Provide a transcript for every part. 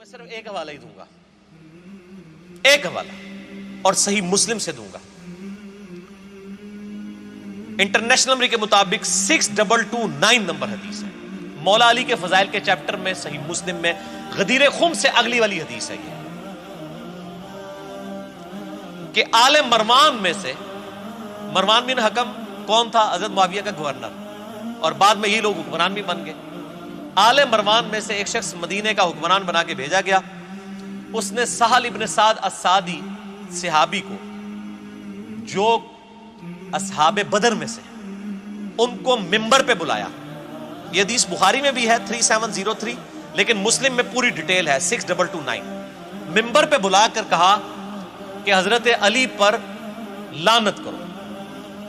میں صرف ایک حوالہ ہی دوں گا، ایک حوالہ، اور صحیح مسلم سے دوں گا۔ انٹرنیشنل نمبر کے مطابق 6229 نمبر حدیث ہے، مولا علی کے فضائل کے چیپٹر میں صحیح مسلم میں غدیر خم سے اگلی والی حدیث ہے یہ کہ آل مروان میں سے، مروان بن حکم کون تھا؟ حضرت معاویہ کا گورنر، اور بعد میں یہ لوگ حکمران بھی بن گئے۔ آل مروان میں سے ایک شخص مدینے کا حکمران بنا کے بھیجا گیا، اس نے سہل ابن سعد السعدی صحابی کو، جو اصحاب بدر میں سے، ان کو ممبر پہ بلایا۔ یہ حدیث بخاری میں بھی ہے 3703، لیکن مسلم میں پوری ڈیٹیل ہے 6229۔ ممبر پہ بلا کر کہا کہ حضرت علی پر لعنت کرو،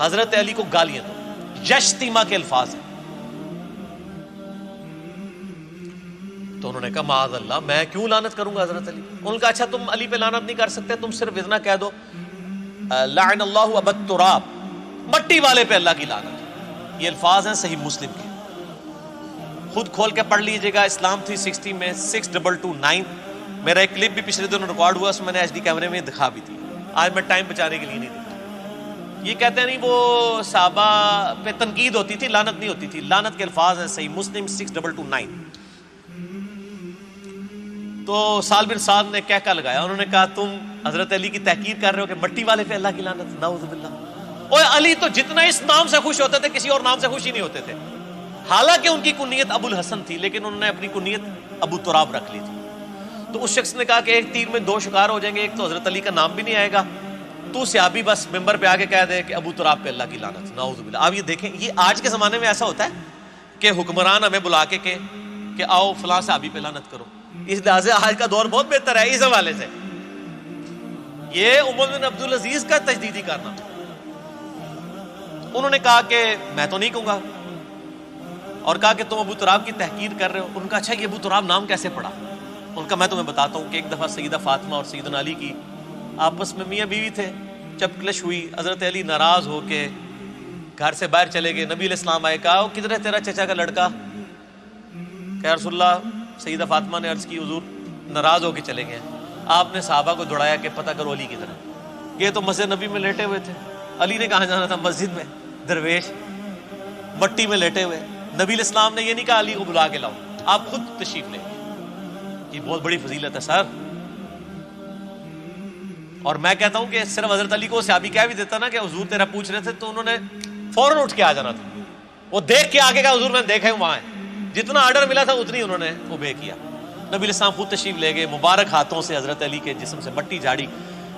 حضرت علی کو گالیاں دو، یشتیما کے الفاظ ہیں۔ تو انہوں نے کہا معاذ اللہ، میں کیوں لعنت کروں گا حضرت علی؟ انہوں نے کہا اچھا تم علی پہ لعنت نہیں کر سکتے، تم صرف اتنا کہہ دو لعن اللہ ابا التراب، مٹی والے پہ اللہ کی لعنت۔ یہ الفاظ ہیں صحیح مسلم کے، خود کھول کے پڑھ لیجئے گا۔ اسلام 360 میں 6229، میرا ایک کلپ بھی پچھلے دنوں ریکارڈ ہوا، اس میں نے ایچ ڈی کیمرے میں دکھا بھی تھی، آج میں ٹائم بچانے کے لیے نہیں دکھا۔ یہ کہتے ہیں نہیں وہ صحابہ پہ تنقید ہوتی تھی، لعنت نہیں ہوتی تھی۔ لعنت کے الفاظ ہیں صحیح مسلم 6229۔ تو سال بن سعد نے کہکا لگایا، انہوں نے کہا تم حضرت علی کی تحقیر کر رہے ہو کہ مٹی والے پہ اللہ کی لعنت، نعوذ باللہ۔ اوے علی تو جتنا اس نام سے خوش ہوتے تھے کسی اور نام سے خوش ہی نہیں ہوتے تھے، حالانکہ ان کی کنیت ابو الحسن تھی، لیکن انہوں نے اپنی کنیت ابو تراب رکھ لی تھی۔ تو اس شخص نے کہا کہ ایک تیر میں دو شکار ہو جائیں گے، ایک تو حضرت علی کا نام بھی نہیں آئے گا، تو صحابی بس ممبر پہ آ کے کہہ دے کہ ابو تراب پہ اللہ کی لعنت، نعوذ باللہ۔ آپ یہ دیکھیں، یہ آج کے زمانے میں ایسا ہوتا ہے کہ حکمران ہمیں بلا کے کہ آؤ فلاں صحابی پہ لعنت کرو۔ اس لحاظ سے آج کا دور بہت بہتر ہے اس حوالے سے۔ یہ عمر بن عبدالعزیز کا تجدیدی کارنامہ۔ انہوں نے کہا کہ میں تو نہیں کہوں گا، اور کہا کہ تم ابو تراب کی تحقیر کر رہے ہو۔ ان کا اچھا یہ ابو تراب نام کیسے پڑا؟ ان کا میں تمہیں بتاتا ہوں کہ ایک دفعہ سیدہ فاطمہ اور سیدنا علی کی آپس میں میاں بیوی تھے، چپکلش ہوئی، حضرت علی ناراض ہو کے گھر سے باہر چلے گئے۔ نبی علیہ السلام آئے، کہا کدھر ہے تیرا چچا کا لڑکا؟ کہ رسول اللہ، سیدہ فاطمہ نے عرض کی حضور ناراض ہو کے چلے گئے۔ آپ نے صحابہ کو دوڑایا کہ پتہ کرو علی کدھر ہے۔ یہ تو مسجد نبی میں لیٹے ہوئے تھے، علی نے کہاں جانا تھا؟ مسجد میں، درویش مٹی میں لیٹے ہوئے۔ نبی علیہ السلام نے یہ نہیں کہا علی کو بلا کے لاؤ، آپ خود تشریف لیں۔ یہ بہت بڑی فضیلت ہے سر۔ اور میں کہتا ہوں کہ صرف حضرت علی کو صحابی کہہ بھی دیتا نا کہ حضور تیرا پوچھ رہے تھے، تو انہوں نے فوراً اٹھ کے آ جانا تھا۔ وہ دیکھ کے آگے کا حضور میں دیکھے وہاں ہے، جتنا آرڈر ملا تھا اتنی انہوں نے اوبے کیا۔ نبی علیہ السلام خود تشریف لے گئے، مبارک ہاتھوں سے حضرت علی کے جسم سے مٹی جھاڑی،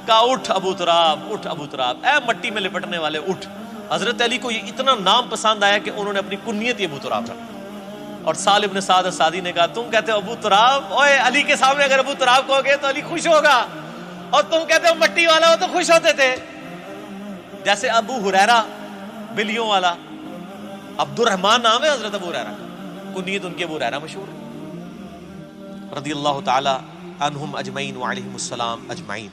کہا اٹھ ابو تراب، اٹھ ابو تراب، اے مٹی میں لپٹنے والے اٹھ۔ حضرت علی کو یہ اتنا نام پسند آیا کہ انہوں نے اپنی کنیت ابو تراب رکھا۔ اور سہل ابن سعد السعدی نے کہا تم کہتے ہو ابو تراب، اوے علی کے سامنے اگر ابو تراب کہو گے تو علی خوش ہوگا، اور تم کہتے ہو مٹی والا ہو تو خوش ہوتے تھے۔ جیسے ابو ہریرہ بلیوں والا، عبد الرحمن نام ہے حضرت ابو ہریرہ کا، کنیت ان کی ابو ہریرہ مشہور ہے، رضی اللہ تعالی عنہم اجمعین وعلیہم السلام اجمعین۔